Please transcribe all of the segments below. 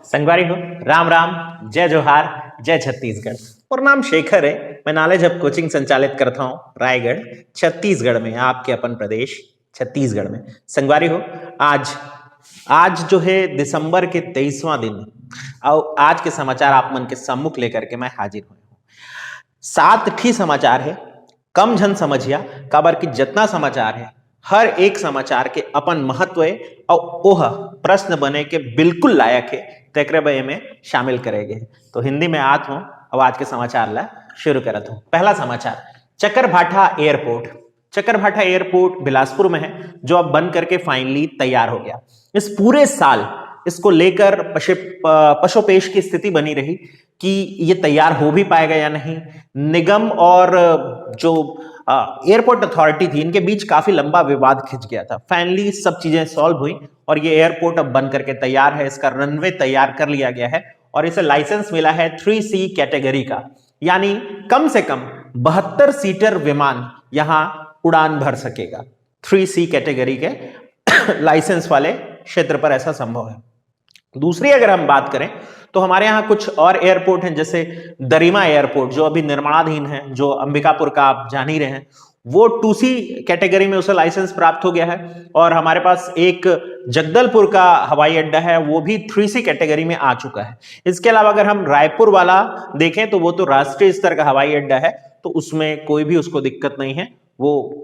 संगवारी हो, राम राम, जय जोहार, जय छत्तीसगढ़। और नाम शेखर है। मैं नॉलेज हब कोचिंग संचालित करता हूँ रायगढ़ छत्तीसगढ़ में, आपके अपन प्रदेश छत्तीसगढ़ में। संगवारी हो, आज आज जो है दिसंबर के 23वां दिन और आज के समाचार आप मन के सम्मुख लेकर के मैं हाजिर हुई हूँ। 7 ठी समाचार है, कम झन समझिया, काबर की जितना समाचार है हर एक समाचार के अपन महत्व है और ओह प्रश्न बने के बिल्कुल लायक है, तेकरे बे में शामिल करेंगे। तो हिंदी में आत हूं और आज के समाचार ला शुरू करत हूं। पहला समाचार, चकरभाठा एयरपोर्ट। चकरभाठा एयरपोर्ट बिलासपुर में है, जो अब बन करके फाइनली तैयार हो गया। इस पूरे साल इसको लेकर पशोपेश की स्थिति बनी रही कि ये तैयार हो भी पाएगा या नहीं। निगम और जो एयरपोर्ट अथॉरिटी थी, इनके बीच काफी लंबा विवाद खिंच गया था। फाइनली सब चीजें सॉल्व हुई और ये एयरपोर्ट अब बन करके तैयार है। इसका रनवे तैयार कर लिया गया है और इसे लाइसेंस मिला है 3C कैटेगरी का, यानी कम से कम 72 सीटर विमान यहां उड़ान भर सकेगा। 3C कैटेगरी के लाइसेंस वाले क्षेत्र पर ऐसा संभव है। दूसरी अगर हम बात करें तो हमारे यहाँ कुछ और एयरपोर्ट हैं, जैसे दरिमा एयरपोर्ट जो अभी निर्माणाधीन है, जो अंबिकापुर का आप जान ही रहे हैं, वो 2C कैटेगरी में उसे लाइसेंस प्राप्त हो गया है। और हमारे पास एक जगदलपुर का हवाई अड्डा है, वो भी 3C कैटेगरी में आ चुका है। इसके अलावा अगर हम रायपुर वाला देखें तो वो तो राष्ट्रीय स्तर का हवाई अड्डा है, तो उसमें कोई भी उसको दिक्कत नहीं है, वो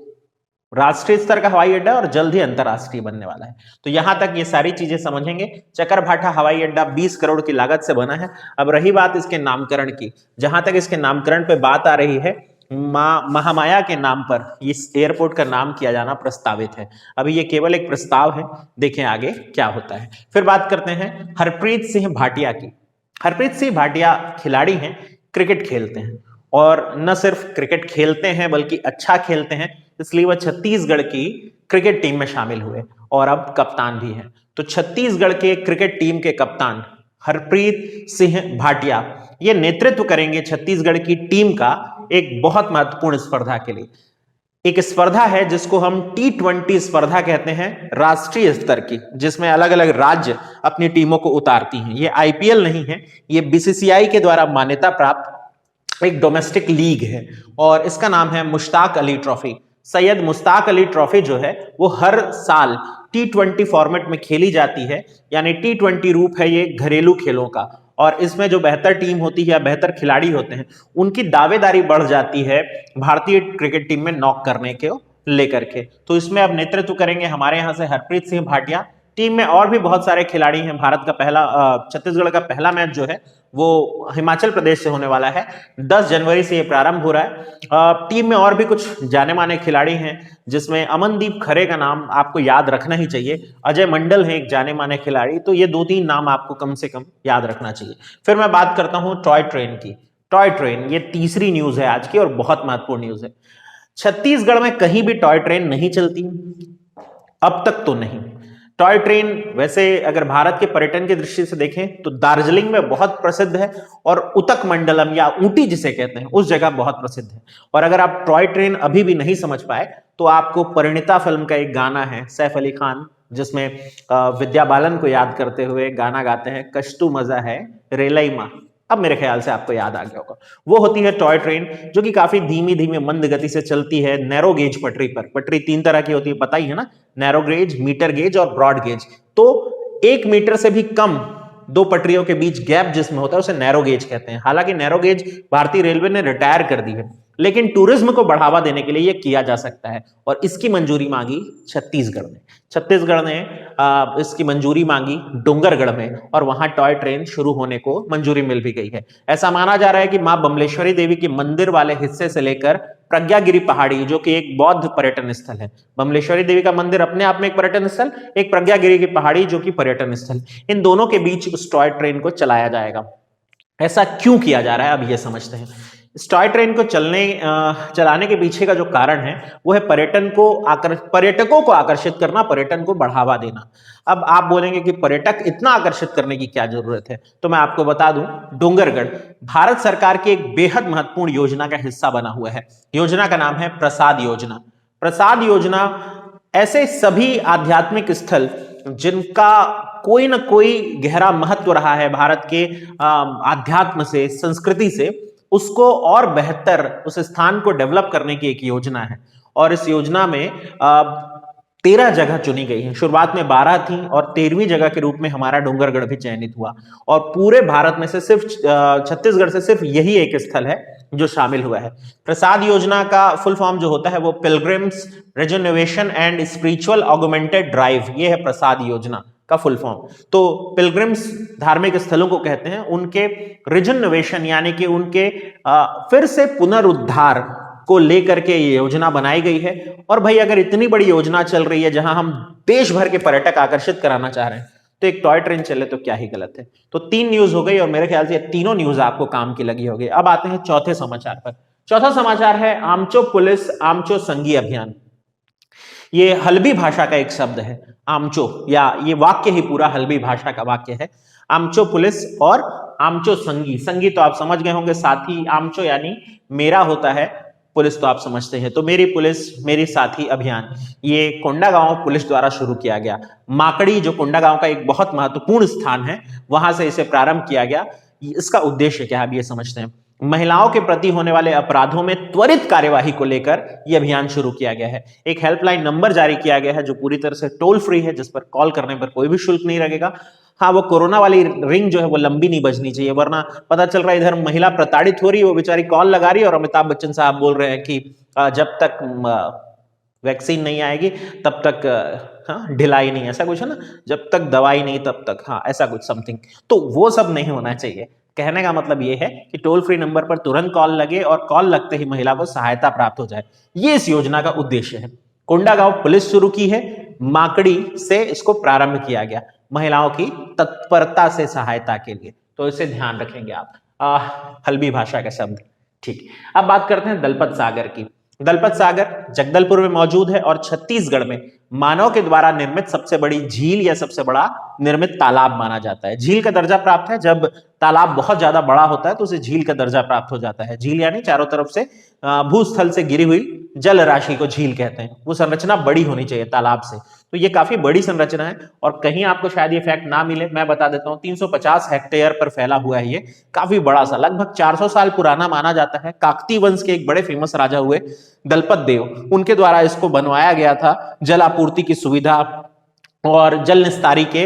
राष्ट्रीय स्तर का हवाई अड्डा और जल्द ही अंतरराष्ट्रीय बनने वाला है। तो यहां तक ये सारी चीजें समझेंगे। चकरभाठा हवाई अड्डा 20 करोड़ की लागत से बना है। अब रही बात इसके नामकरण की, जहां तक इसके नामकरण पे बात आ रही है, महामाया के नाम पर इस एयरपोर्ट का नाम किया जाना प्रस्तावित है। अभी ये केवल एक प्रस्ताव है, देखें आगे क्या होता है। फिर बात करते हैं हरप्रीत सिंह भाटिया की। हरप्रीत सिंह भाटिया खिलाड़ी हैं, क्रिकेट खेलते हैं और न सिर्फ क्रिकेट खेलते हैं बल्कि अच्छा खेलते हैं, इसलिए वह छत्तीसगढ़ की क्रिकेट टीम में शामिल हुए और अब कप्तान भी हैं। तो छत्तीसगढ़ के क्रिकेट टीम के कप्तान हरप्रीत सिंह भाटिया ये नेतृत्व करेंगे छत्तीसगढ़ की टीम का एक बहुत महत्वपूर्ण स्पर्धा के लिए। एक स्पर्धा है जिसको हम T20 स्पर्धा कहते हैं, राष्ट्रीय स्तर की, जिसमें अलग अलग राज्य अपनी टीमों को उतारती हैं। ये IPL नहीं है, ये BCCI के द्वारा मान्यता प्राप्त एक डोमेस्टिक लीग है और इसका नाम है मुश्ताक अली ट्रॉफी। सैयद मुश्ताक अली ट्रॉफी जो है वो हर साल T20 फॉर्मेट में खेली जाती है, यानी T20 रूप है ये घरेलू खेलों का। और इसमें जो बेहतर टीम होती है या बेहतर खिलाड़ी होते हैं, उनकी दावेदारी बढ़ जाती है भारतीय क्रिकेट टीम में नॉक करने के लेकर के। तो इसमें अब नेतृत्व करेंगे हमारे यहाँ से हरप्रीत सिंह भाटिया। टीम में और भी बहुत सारे खिलाड़ी हैं। भारत का पहला छत्तीसगढ़ का पहला मैच जो है वो हिमाचल प्रदेश से होने वाला है। 10 जनवरी से ये प्रारंभ हो रहा है। टीम में और भी कुछ जाने माने खिलाड़ी हैं, जिसमें अमनदीप खरे का नाम आपको याद रखना ही चाहिए। अजय मंडल है एक जाने माने खिलाड़ी। तो ये 2-3 नाम आपको कम से कम याद रखना चाहिए। फिर मैं बात करता हूं टॉय ट्रेन की। टॉय ट्रेन ये तीसरी न्यूज है आज की और बहुत महत्वपूर्ण न्यूज है। छत्तीसगढ़ में कहीं भी टॉय ट्रेन नहीं चलती, अब तक तो नहीं। टॉय ट्रेन वैसे अगर भारत के पर्यटन की दृष्टि से देखें तो दार्जिलिंग में बहुत प्रसिद्ध है और उतक मंडलम या ऊटी जिसे कहते हैं उस जगह बहुत प्रसिद्ध है। और अगर आप टॉय ट्रेन अभी भी नहीं समझ पाए तो आपको परिणीता फिल्म का एक गाना है, सैफ अली खान, जिसमें विद्या बालन को याद करते हुए गाना गाते हैं, कश्तू मजा है रेलई माँ। अब मेरे ख्याल से आपको याद आ गया होगा। वो होती है टॉय ट्रेन, जो कि काफी धीमी धीमी मंद गति से चलती है नैरो गेज पटरी पर। पटरी 3 तरह की होती है, पता ही है ना, नैरो गेज, मीटर गेज और ब्रॉड गेज। तो 1 मीटर से भी कम 2 पटरियों के बीच गैप जिसमें होता है उसे नैरो गेज कहते हैं। हालांकि नैरो गेज भारतीय रेलवे ने रिटायर कर दी है, लेकिन टूरिज्म को बढ़ावा देने के लिए यह किया जा सकता है और इसकी मंजूरी मांगी छत्तीसगढ़ ने। छत्तीसगढ़ ने इसकी मंजूरी मांगी डोंगरगढ़ में और वहां टॉय ट्रेन शुरू होने को मंजूरी मिल भी गई है। ऐसा माना जा रहा है कि मां बमलेश्वरी देवी के मंदिर वाले हिस्से से लेकर प्रज्ञागिरी पहाड़ी, जो कि एक बौद्ध पर्यटन स्थल है, बमलेश्वरी देवी का मंदिर अपने आप में एक पर्यटन स्थल, एक प्रज्ञागिरी की पहाड़ी जो कि पर्यटन स्थल, इन दोनों के बीच उस टॉय ट्रेन को चलाया जाएगा। ऐसा क्यों किया जा रहा है, अब ये समझते हैं। इस टॉय ट्रेन को चलाने के पीछे का जो कारण है वो है पर्यटकों को आकर्षित करना, पर्यटन को बढ़ावा देना। अब आप बोलेंगे कि पर्यटक इतना आकर्षित करने की क्या जरूरत है, तो मैं आपको बता दूं, डोंगरगढ़ भारत सरकार की एक बेहद महत्वपूर्ण योजना का हिस्सा बना हुआ है। योजना का नाम है प्रसाद योजना। प्रसाद योजना ऐसे सभी आध्यात्मिक स्थल जिनका कोई ना कोई गहरा महत्व रहा है भारत के आध्यात्म से, संस्कृति से, उसको और बेहतर उस स्थान को डेवलप करने की एक योजना है। और इस योजना में 13 जगह चुनी गई है। शुरुआत में 12 थी और 13वीं जगह के रूप में हमारा डोंगरगढ़ भी चयनित हुआ। और पूरे भारत में से सिर्फ छत्तीसगढ़ से सिर्फ यही एक स्थल है जो शामिल हुआ है। प्रसाद योजना का फुल फॉर्म जो होता है वो pilgrims regeneration and spiritual augmented drive, ये है प्रसाद योजना का फुल फॉर्म। तो पिलग्रिम्स धार्मिक स्थलों को कहते हैं, उनके रिजनरेशन यानी कि उनके फिर से पुनरुद्धार को लेकर के ये योजना बनाई गई है। और भाई अगर इतनी बड़ी योजना चल रही है जहां हम देश भर के पर्यटक आकर्षित कराना चाह रहे हैं, तो एक टॉय ट्रेन चले तो क्या ही गलत है। तो 3 न्यूज हो गई और मेरे ख्याल से तीनों न्यूज आपको काम की लगी होगी। अब आते हैं चौथे समाचार पर। चौथा समाचार है आमचो पुलिस आमचो संगी अभियान। ये हल्बी भाषा का एक शब्द है आमचो, या ये वाक्य ही पूरा हल्बी भाषा का वाक्य है। आमचो पुलिस और आमचो संगी। संगी तो आप समझ गए होंगे, साथी। आमचो यानी मेरा होता है, पुलिस तो आप समझते हैं। तो मेरी पुलिस मेरी साथी अभियान ये कोंडागांव पुलिस द्वारा शुरू किया गया। माकड़ी जो कोंडागांव का एक बहुत महत्वपूर्ण स्थान है, वहां से इसे प्रारंभ किया गया। इसका उद्देश्य क्या है अब ये समझते हैं। महिलाओं के प्रति होने वाले अपराधों में त्वरित कार्यवाही को लेकर यह अभियान शुरू किया गया है। एक हेल्पलाइन नंबर जारी किया गया है जो पूरी तरह से टोल फ्री है, जिस पर कॉल करने पर कोई भी शुल्क नहीं लगेगा। हाँ, वो कोरोना वाली रिंग जो है वो लंबी नहीं बजनी चाहिए, वरना पता चल रहा है इधर महिला प्रताड़ित हो रही है, वो बेचारी कॉल लगा रही है और अमिताभ बच्चन साहब बोल रहे हैं कि जब तक वैक्सीन नहीं आएगी तब तक हाँ ढिलाई नहीं, ऐसा कुछ है ना, जब तक दवाई नहीं तब तक, हाँ ऐसा कुछ समथिंग। तो वो सब नहीं होना चाहिए। कहने का मतलब ये है कि टोल फ्री नंबर पर तुरंत कॉल लगे और कॉल लगते ही महिला को सहायता प्राप्त हो जाए। ये इस योजना का उद्देश्य है। कोंडागांव पुलिस शुरू की है, माकड़ी से इसको प्रारंभ किया गया महिलाओं की तत्परता से सहायता के लिए। तो इसे ध्यान रखेंगे आप। हल्बी भाषा का शब्द, ठीक। अब बात करते हैं दलपत सागर की। दलपत सागर जगदलपुर में मौजूद है और छत्तीसगढ़ में मानव के द्वारा निर्मित सबसे बड़ी झील या सबसे बड़ा निर्मित तालाब माना जाता है। झील का दर्जा प्राप्त है, जब तालाब बहुत ज्यादा बड़ा होता है तो उसे झील का दर्जा प्राप्त हो जाता है। झील यानी चारों तरफ से भूस्थल से गिरी हुई जल राशि को झील कहते हैं। वो संरचना बड़ी होनी चाहिए तालाब से, तो ये काफी बड़ी संरचना है। और कहीं आपको शायद ये फैक्ट ना मिले, मैं बता देता हूँ, 350 हेक्टेयर पर फैला हुआ है। ये काफी बड़ा सा, लगभग 400 साल पुराना माना जाता है। काकती वंश के एक बड़े फेमस राजा हुए दलपत देव, उनके द्वारा इसको बनवाया गया था जल आपूर्ति की सुविधा और जल निस्तारी के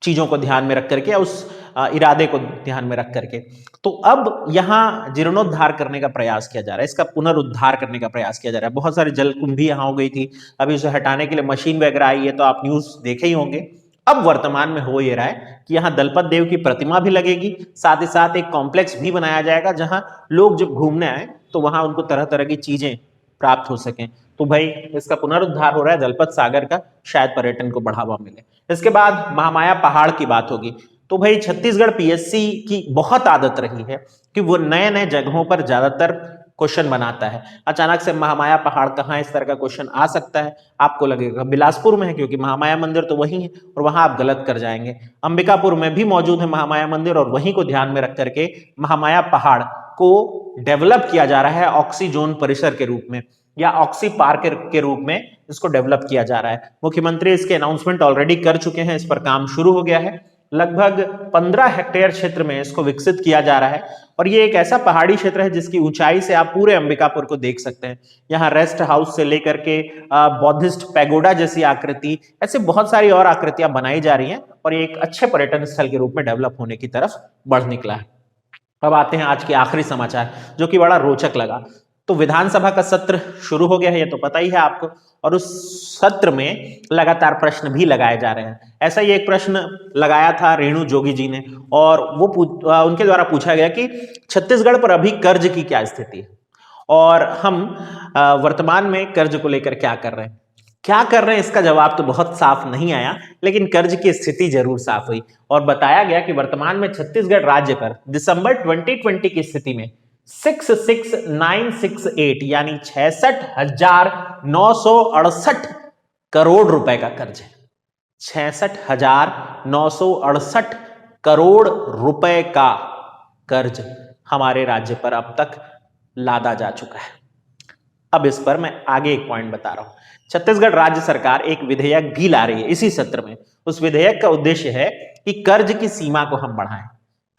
चीजों को ध्यान में रख करके, उस इरादे को ध्यान में रख करके। तो अब यहां जीर्णोद्धार करने का प्रयास किया जा रहा है, इसका पुनरुद्धार करने का प्रयास किया जा रहा है। बहुत सारी जलकुंभी यहां हो गई थी, अभी उसे हटाने के लिए मशीन वगैरह आई है, तो आप न्यूज देखे ही होंगे। अब वर्तमान में हो ये रहा है कि यहाँ दलपत देव की प्रतिमा भी लगेगी, साथ ही साथ एक कॉम्प्लेक्स भी बनाया जाएगा जहां लोग जब घूमने आए तो वहां उनको तरह तरह की चीजें प्राप्त हो सकें। तो भाई इसका पुनरुद्धार हो रहा है दलपत सागर का, शायद पर्यटन को बढ़ावा मिले। इसके बाद महामाया पहाड़ की बात होगी। तो भाई छत्तीसगढ़ पीएससी की बहुत आदत रही है कि वो नए नए जगहों पर ज्यादातर क्वेश्चन बनाता है। अचानक से महामाया पहाड़ कहाँ, इस तरह का क्वेश्चन आ सकता है। आपको लगेगा बिलासपुर में है, क्योंकि महामाया मंदिर तो वही है, और वहां आप गलत कर जाएंगे। अंबिकापुर में भी मौजूद है महामाया मंदिर, और वहीं को ध्यान में रख करके महामाया पहाड़ को डेवलप किया जा रहा है ऑक्सी जोन परिसर के रूप में, या ऑक्सी पार्क के रूप में इसको डेवलप किया जा रहा है। मुख्यमंत्री इसके अनाउंसमेंट ऑलरेडी कर चुके हैं, इस पर काम शुरू हो गया है। लगभग 15 हेक्टेयर क्षेत्र में इसको विकसित किया जा रहा है। और ये एक ऐसा पहाड़ी क्षेत्र है जिसकी ऊंचाई से आप पूरे अंबिकापुर को देख सकते हैं। यहाँ रेस्ट हाउस से लेकर के बौद्धिस्ट पैगोडा जैसी आकृति, ऐसे बहुत सारी और आकृतियां बनाई जा रही हैं, और ये एक अच्छे पर्यटन स्थल के रूप में डेवलप होने की तरफ बढ़ निकला है। अब आते हैं आज के आखिरी समाचार, जो कि बड़ा रोचक लगा। तो विधानसभा का सत्र शुरू हो गया है, ये तो पता ही है आपको, और उस सत्र में लगातार प्रश्न भी लगाए जा रहे हैं। ऐसा ही एक प्रश्न लगाया था रेणु जोगी जी ने, और वो उनके द्वारा पूछा गया कि छत्तीसगढ़ पर अभी कर्ज की क्या स्थिति है, और हम वर्तमान में कर्ज को लेकर क्या कर रहे हैं। क्या कर रहे हैं इसका जवाब तो बहुत साफ नहीं आया, लेकिन कर्ज की स्थिति जरूर साफ हुई, और बताया गया कि वर्तमान में छत्तीसगढ़ राज्य पर दिसंबर 2020 की स्थिति में 66,968 यानी 66,968 करोड़ रुपए का कर्ज है। 66,968 करोड़ रुपए का कर्ज हमारे राज्य पर अब तक लादा जा चुका है। अब इस पर मैं आगे एक पॉइंट बता रहा हूं। छत्तीसगढ़ राज्य सरकार एक विधेयक भी ला रही है इसी सत्र में। उस विधेयक का उद्देश्य है कि कर्ज की सीमा को हम बढ़ाएं।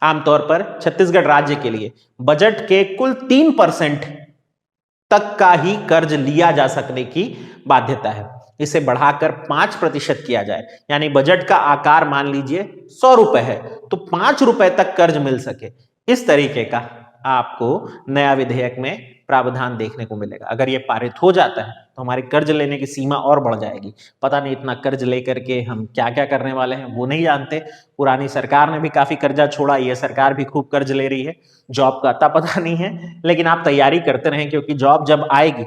आमतौर पर छत्तीसगढ़ राज्य के लिए बजट के कुल 3% तक का ही कर्ज लिया जा सकने की बाध्यता है। इसे बढ़ाकर 5% किया जाए, यानी बजट का आकार मान लीजिए 100 रुपए है तो 5 रुपए तक कर्ज मिल सके। इस तरीके का आपको नया विधेयक में प्रावधान देखने को मिलेगा। अगर ये पारित हो जाता है तो हमारी कर्ज लेने की सीमा और बढ़ जाएगी। पता नहीं इतना कर्ज लेकर के हम क्या क्या करने वाले हैं वो नहीं जानते। पुरानी सरकार ने भी काफी कर्जा छोड़ा, ये सरकार भी खूब कर्ज ले रही है। जॉब का अता पता नहीं है, लेकिन आप तैयारी करते रहें, क्योंकि जॉब जब आएगी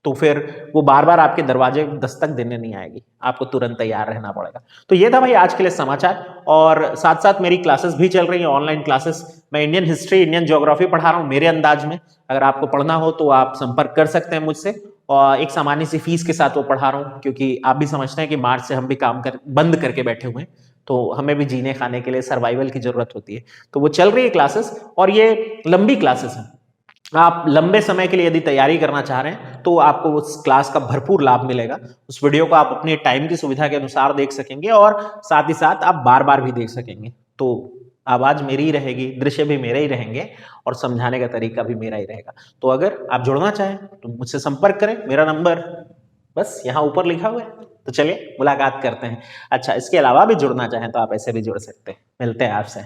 तो फिर वो बार बार आपके दरवाजे दस्तक देने नहीं आएगी, आपको तुरंत तैयार रहना पड़ेगा। तो ये था भाई आज के लिए समाचार। और साथ साथ मेरी क्लासेस भी चल रही हैं, ऑनलाइन क्लासेस। मैं इंडियन हिस्ट्री, इंडियन ज्योग्राफी पढ़ा रहा हूँ मेरे अंदाज में। अगर आपको पढ़ना हो तो आप संपर्क कर सकते हैं मुझसे, और एक सामान्य सी फीस के साथ वो पढ़ा रहा हूँ, क्योंकि आप भी समझते हैं कि मार्च से हम भी काम बंद करके बैठे हुए हैं, तो हमें भी जीने खाने के लिए सर्वाइवल की जरूरत होती है। तो वो चल रही है क्लासेस, और ये लंबी क्लासेस हैं। आप लंबे समय के लिए यदि तैयारी करना चाह रहे हैं तो आपको उस क्लास का भरपूर लाभ मिलेगा। उस वीडियो को आप अपने टाइम की सुविधा के अनुसार देख सकेंगे, और साथ ही साथ आप बार बार भी देख सकेंगे। तो आवाज मेरी ही रहेगी, दृश्य भी मेरे ही रहेंगे, और समझाने का तरीका भी मेरा ही रहेगा। तो अगर आप जुड़ना चाहें तो मुझसे संपर्क करें। मेरा नंबर बस यहाँ ऊपर लिखा हुआ है, तो चलिए मुलाकात करते हैं। अच्छा, इसके अलावा भी जुड़ना चाहें तो आप ऐसे भी जुड़ सकते हैं। मिलते हैं आपसे।